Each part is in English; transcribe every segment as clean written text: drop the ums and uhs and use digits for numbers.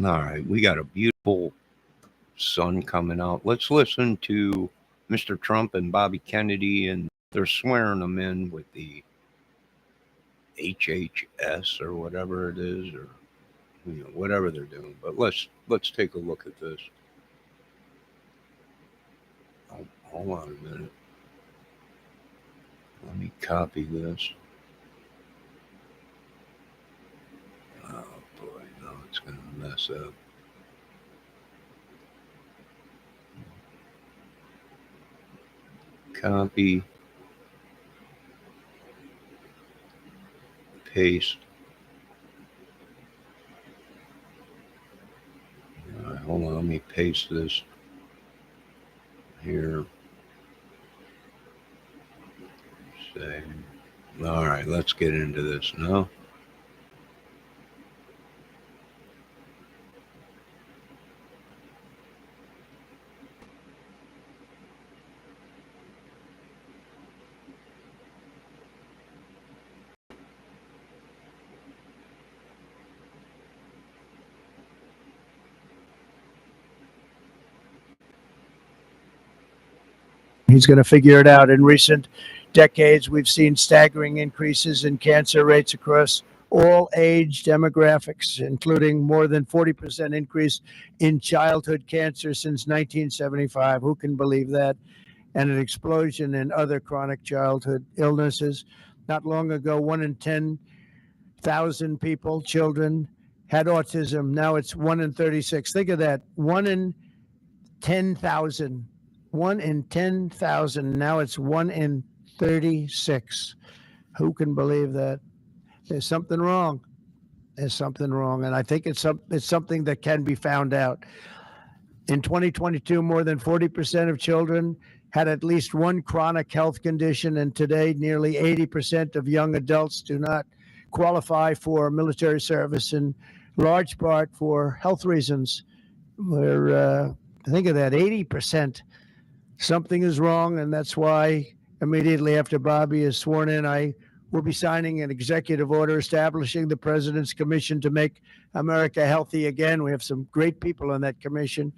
All right, we got a beautiful sun coming out. Let's listen to Mr. Trump and Bobby Kennedy, and they're swearing them in with the HHS or whatever it is, or whatever they're doing. But let's take a look at this. Oh, hold on a minute. Let me copy this. Oh boy, no, it's going to mess up. Copy, paste. All right, hold on, let me paste this here. Say, all right, let's get into this now. He's going to figure it out. In recent decades, we've seen staggering increases in cancer rates across all age demographics, including more than 40% increase in childhood cancer since 1975. Who can believe that? And an explosion in other chronic childhood illnesses. Not long ago, 1 in 10,000 people, children, had autism. Now it's 1 in 36. Think of that. 1 in 10,000. 1 in 10,000. Now it's 1 in 36. Who can believe that? There's something wrong. There's something wrong. And I think it's something that can be found out. In 2022, more than 40% of children had at least one chronic health condition. And today, nearly 80% of young adults do not qualify for military service, in large part for health reasons. Think of that, 80%. Something is wrong, and that's why immediately after Bobby is sworn in, I will be signing an executive order establishing the President's Commission to Make America Healthy Again. We have some great people on that commission,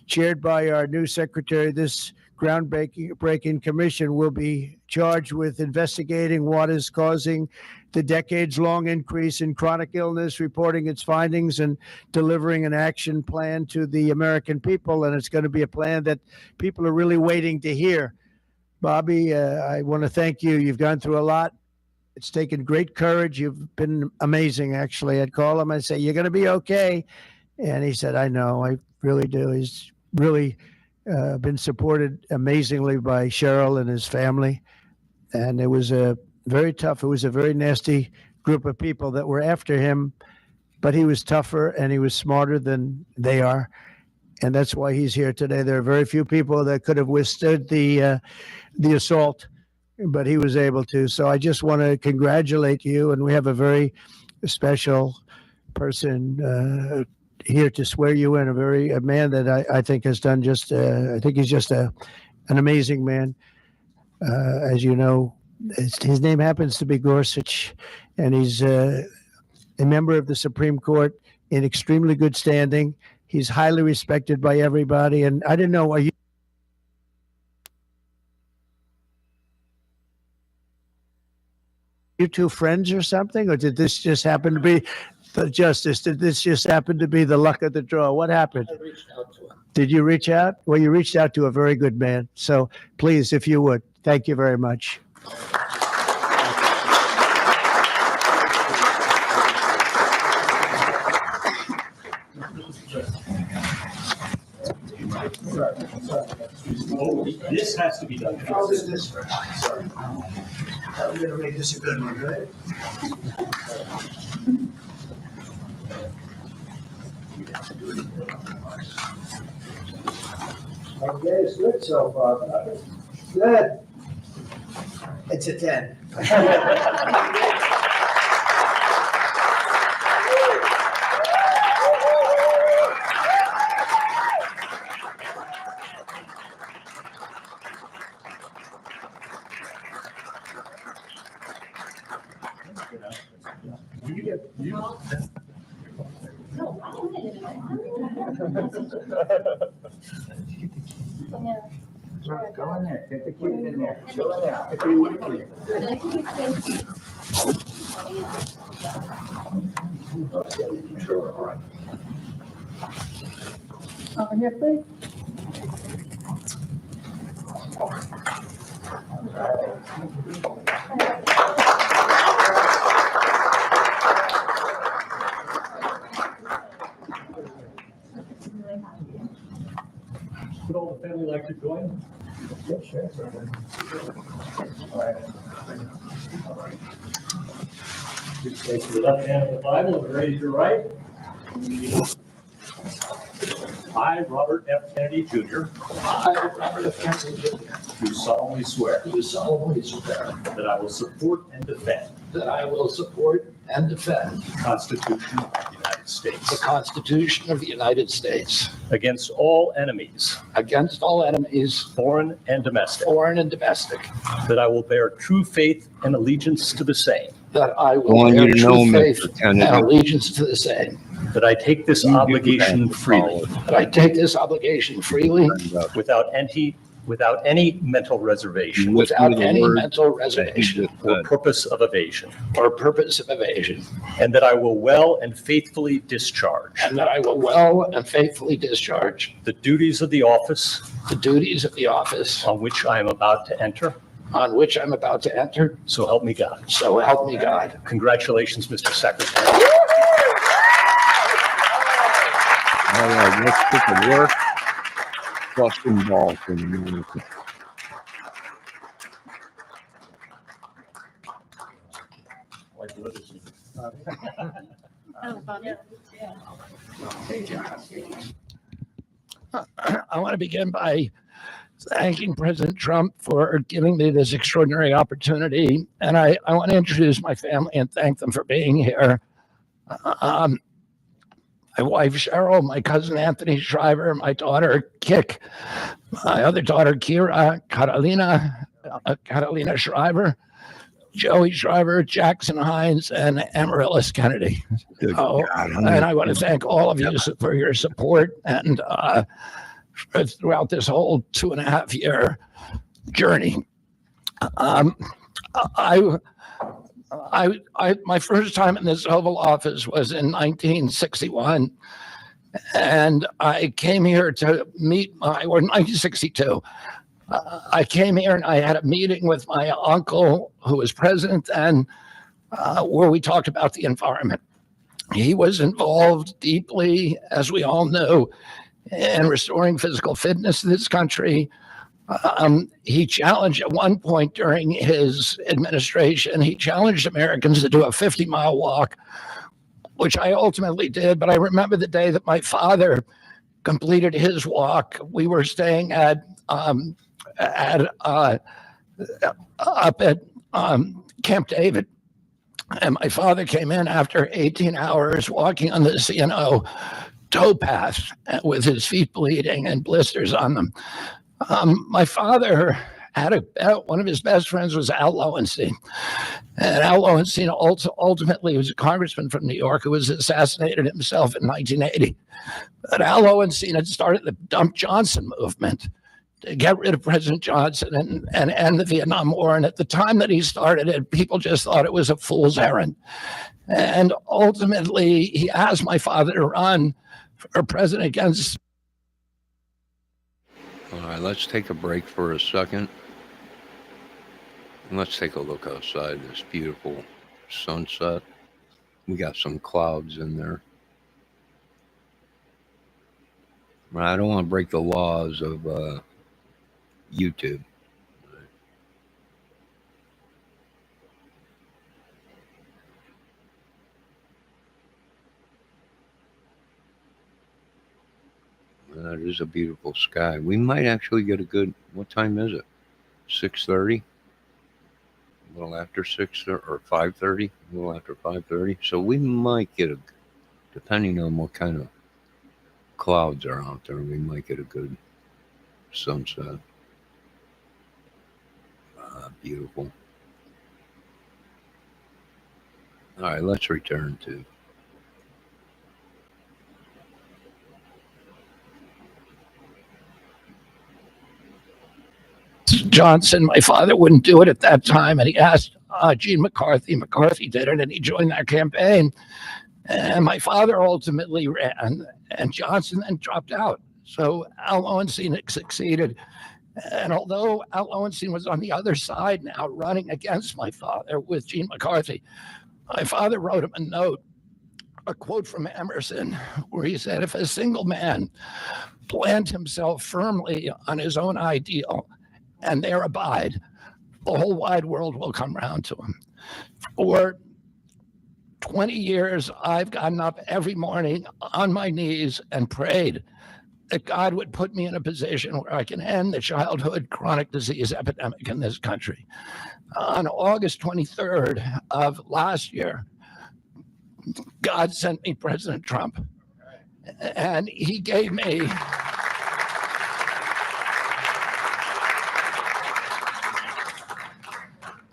chaired by our new secretary. This groundbreaking commission will be charged with investigating what is causing the decades-long increase in chronic illness, reporting its findings, and delivering an action plan to the American people. And it's going to be a plan that people are really waiting to hear. Bobby, I want to thank you. You've gone through a lot. It's taken great courage. You've been amazing, actually. I'd call him. I'd say, you're going to be okay. And he said, I know. I really do. He's really been supported amazingly by Cheryl and his family. And it was a very nasty group of people that were after him, but he was tougher and he was smarter than they are. And that's why he's here today. There are very few people that could have withstood the assault, but he was able to. So I just want to congratulate you. And we have a very special person here to swear you in, a man that I think has done I think he's just an amazing man. As you know, his name happens to be Gorsuch, and he's a member of the Supreme Court in extremely good standing. He's highly respected by everybody. And I didn't know, are you two friends or something? Or did this just happen to be the justice? Did this just happen to be the luck of the draw? What happened? I reached out to him. Did you reach out? Well, you reached out to a very good man. So please, if you would, thank you very much. This has to be done. I'll do this first. Sorry. I'm going to make this a good one, right? Okay, it's good so far. Good. It's a 10. Go in there, get the kid in there. Go in there. Get the kid in there. On your plate. Would all the family like to join? Yeah, sure. Please place your left hand on the Bible and raise your right. I, Robert F. Kennedy Jr., I, Robert F. Kennedy Jr., do solemnly swear do solemnly swear that I will support and defend that I will support and defend the Constitution of the United the States Constitution of the United States against all enemies, against all enemies, foreign and domestic, foreign and domestic, that I will bear true faith and allegiance to the same, that I I will want bear you to know, true faith Mr. and Kennedy, allegiance to the same, that I take this you do obligation have to freely follow that I take this obligation freely it. without any mental reservation With without the any word mental that he reservation just or said. purpose of evasion, or purpose of evasion, and that I will well and faithfully discharge and that I will well and faithfully discharge the duties of the office the duties of the office on which I am about to enter. on which I'm about to enter. So help me God. So help me God. Congratulations, Mr. Secretary. All right, let's get to work. Busting balls in a minute. I want to begin by thanking President Trump for giving me this extraordinary opportunity. And I want to introduce my family and thank them for being here. My wife, Cheryl, my cousin, Anthony Shriver, my daughter, Kik, my other daughter, Kira, Catalina Shriver, Joey Shriver, Jackson Hines, and Amaryllis Kennedy. Good Oh, God, and I want to thank all of you for your support and throughout this whole 2.5 year journey. My first time in this Oval Office was in 1961, and I came here to meet or 1962. I came here and I had a meeting with my uncle, who was president, and where we talked about the environment. He was involved deeply, as we all know, in restoring physical fitness in this country. He challenged at one point during his administration, he challenged Americans to do a 50-mile walk, which I ultimately did. But I remember the day that my father completed his walk. We were staying up at Camp David. And my father came in after 18 hours walking on the CNO towpath with his feet bleeding and blisters on them. My father had one of his best friends was Al Lowenstein. And Al Lowenstein ultimately was a congressman from New York who was assassinated himself in 1980. But Al Lowenstein had started the Dump Johnson movement to get rid of President Johnson and end the Vietnam War. And at the time that he started it, people just thought it was a fool's errand. And ultimately, he asked my father to run for president against. All right, let's take a break for a second. And let's take a look outside this beautiful sunset. We got some clouds in there. I don't want to break the laws of YouTube. That is a beautiful sky. We might actually get a good, what time is it? 6:30? A little after 6 or 5:30? A little after 5:30. So we might get depending on what kind of clouds are out there, we might get a good sunset. Beautiful. All right, let's return to Johnson. My father wouldn't do it at that time, and he asked Gene McCarthy. McCarthy did it, and he joined that campaign. And my father ultimately ran, and Johnson then dropped out. So Al Lowenstein succeeded. And although Al Lowenstein was on the other side now, running against my father with Gene McCarthy, my father wrote him a note, a quote from Emerson, where he said, if a single man plant himself firmly on his own ideal and there abide, the whole wide world will come round to him. For 20 years, I've gotten up every morning on my knees and prayed that God would put me in a position where I can end the childhood chronic disease epidemic in this country. On August 23rd of last year, God sent me President Trump, and he gave me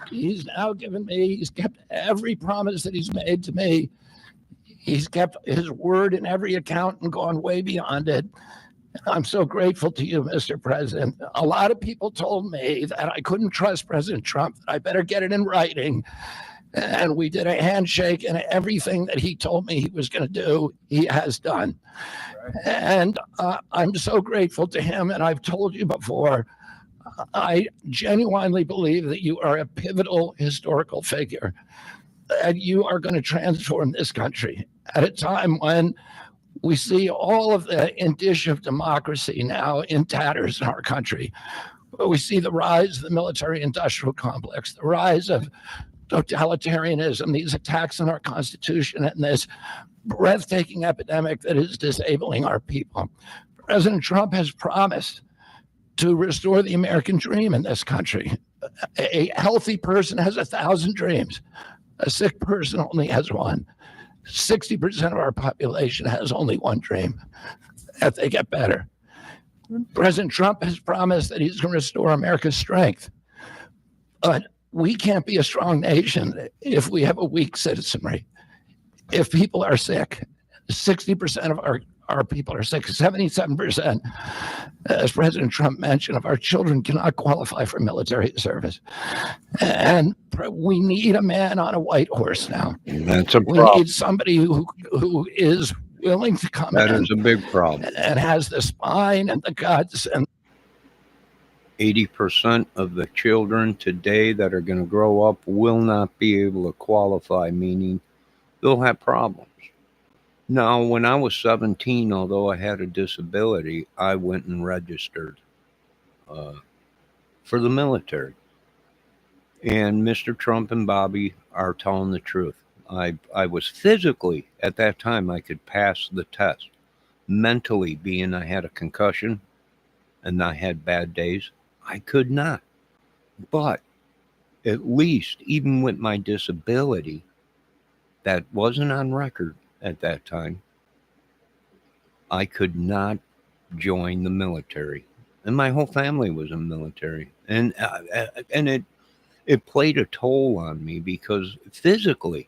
he's now given me, he's kept every promise that he's made to me. He's kept his word in every account and gone way beyond it. I'm so grateful to you, Mr. President. A lot of people told me that I couldn't trust President Trump, that I better get it in writing. And we did a handshake, and everything that he told me he was going to do, he has done. Right. And I'm so grateful to him. And I've told you before, I genuinely believe that you are a pivotal historical figure, and you are going to transform this country at a time when we see all of the indicia of democracy now in tatters in our country. We see the rise of the military-industrial complex, the rise of totalitarianism, these attacks on our Constitution, and this breathtaking epidemic that is disabling our people. President Trump has promised to restore the American dream in this country. A healthy person has 1,000 dreams. A sick person only has one. 60% of our population has only one dream, that they get better. President Trump has promised that he's going to restore America's strength. But we can't be a strong nation if we have a weak citizenry. If people are sick, 60% of our people are sick, 77%, as President Trump mentioned, of our children cannot qualify for military service. And we need a man on a white horse now. That's a We problem. need somebody who is willing to come That in is a big problem. and has the spine and the guts. And 80% of the children today that are going to grow up will not be able to qualify, meaning they'll have problems. Now, when I was 17, although I had a disability, I went and registered for the military. And Mr. Trump and Bobby are telling the truth. I was physically, at that time, I could pass the test. Mentally, being I had a concussion and I had bad days, I could not. But at least, even with my disability, that wasn't on record at that time, I could not join the military. And my whole family was in the military. And it played a toll on me because physically,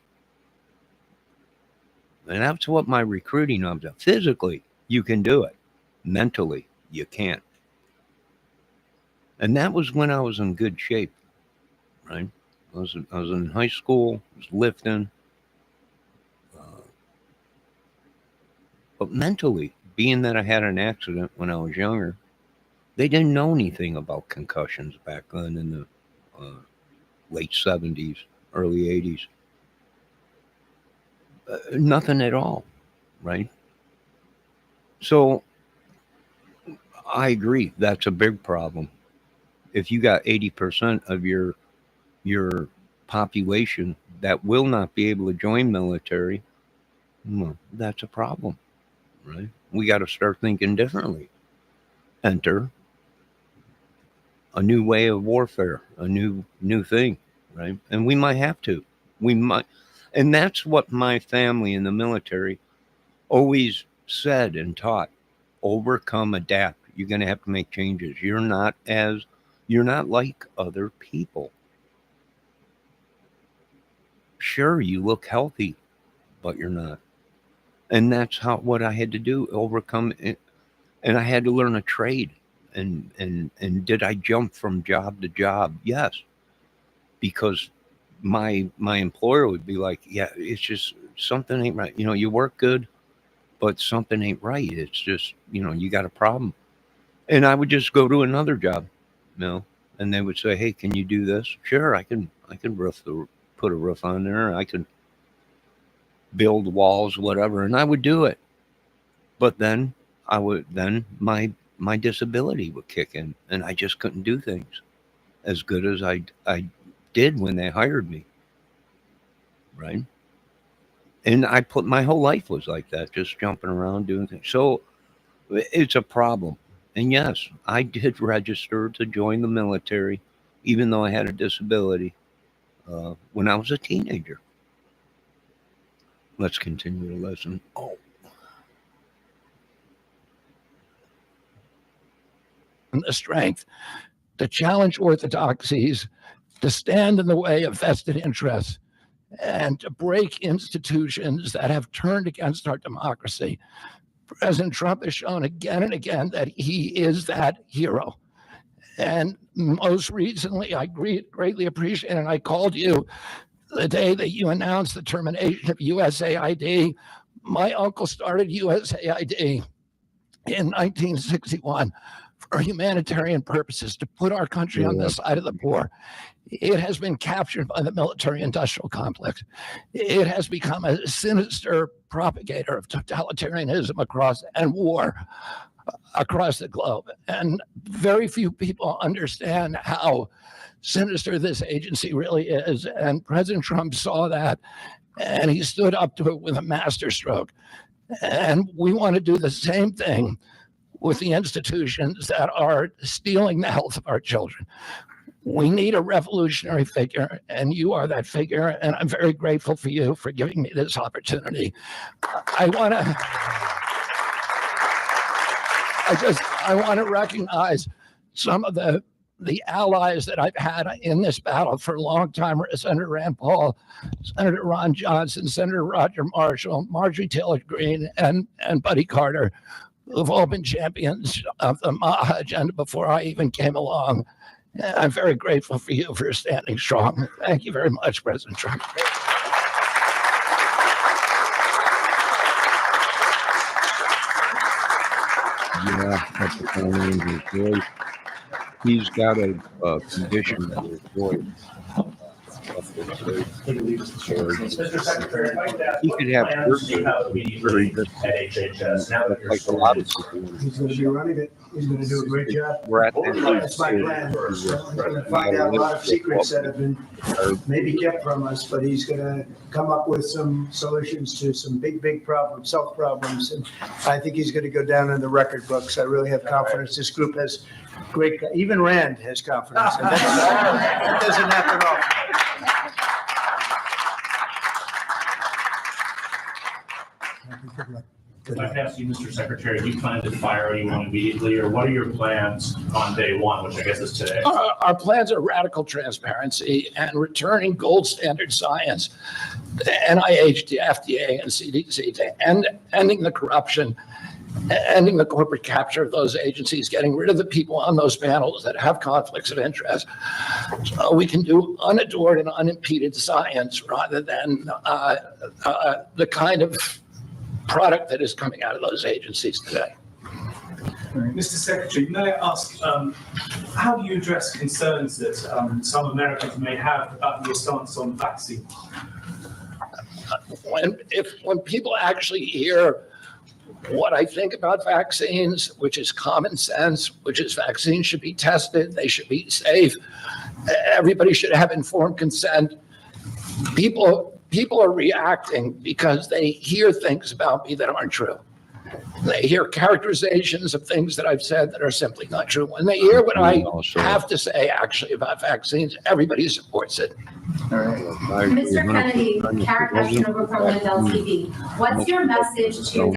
and that's what my recruiting of them, physically, you can do it. Mentally, you can't. And that was when I was in good shape, right? I was in high school, I was lifting. But mentally, being that I had an accident when I was younger, they didn't know anything about concussions back then in the late 70s, early 80s. Nothing at all, right? So I agree, that's a big problem. If you got 80% of your population that will not be able to join military, well, that's a problem, right? We got to start thinking differently. Enter a new way of warfare, a new thing, right? And we might have to. We might. And that's what my family in the military always said and taught. Overcome, adapt. You're going to have to make changes. You're not like other people. Sure, you look healthy, but you're not. And that's what I had to do, overcome it. And I had to learn a trade. And did I jump from job to job? Yes, because my employer would be like, yeah, it's just something ain't right. You work good, but something ain't right. It's just, you got a problem. And I would just go to another job, and they would say, hey, can you do this? Sure, I can put a roof on there. I can build walls, whatever, and I would do it. But then my disability would kick in, and I just couldn't do things as good as I did when they hired me. Right. And my whole life was like that, just jumping around doing things. So it's a problem. And yes, I did register to join the military, even though I had a disability, when I was a teenager. Let's continue to listen. Oh. And the strength to challenge orthodoxies, to stand in the way of vested interests, and to break institutions that have turned against our democracy. President Trump has shown again and again that he is that hero. And most recently, I greatly appreciate it. And I called you the day that you announced the termination of USAID. My uncle started USAID in 1961 for humanitarian purposes, to put our country on the side of the poor. It has been captured by the military-industrial complex. It has become a sinister propagator of totalitarianism and war across the globe. And very few people understand how sinister this agency really is. And President Trump saw that, and he stood up to it with a masterstroke. And we want to do the same thing with the institutions that are stealing the health of our children. We need a revolutionary figure, and you are that figure, and I'm very grateful for you for giving me this opportunity. I want to recognize some of the allies that I've had in this battle for a long time: Senator Rand Paul, Senator Ron Johnson, Senator Roger Marshall, Marjorie Taylor Greene, and Buddy Carter, who've all been champions of the MAHA agenda before I even came along. I'm very grateful for you for standing strong. Thank you very much, President Trump. Yeah, that's the kind of his voice. He's got a condition that his voice. Mr. Secretary, I'd like to ask He what could have plans do you have very immediately at HHS now that you're like a still lot of people. He's gonna be running it. He's gonna do a great job. We're at That's my plan. He's gonna find out a lot of secrets that have been maybe kept from us, but he's gonna come up with some solutions to some big problems, health problems. And I think he's gonna go down in the record books. I really have confidence. This group has even Rand has confidence. And that doesn't happen often. I'd like to ask you, Mr. Secretary, do you plan to fire anyone immediately, or what are your plans on day one, which I guess is today? Our plans are radical transparency and returning gold standard science, the NIH, the FDA, and CDC, to ending the corruption, ending the corporate capture of those agencies, getting rid of the people on those panels that have conflicts of interest, so we can do unadored and unimpeded science rather than the kind of product that is coming out of those agencies today. Mr. Secretary, may I ask, how do you address concerns that some Americans may have about your stance on vaccine? When people actually hear what I think about vaccines, which is common sense, which is vaccines should be tested, they should be safe, everybody should have informed consent, people are reacting because they hear things about me that aren't true. They hear characterizations of things that I've said that are simply not true. When they hear what I have to say actually about vaccines, everybody supports it. Mr. Kennedy, Kara Casanova from Lindell TV. What's your message to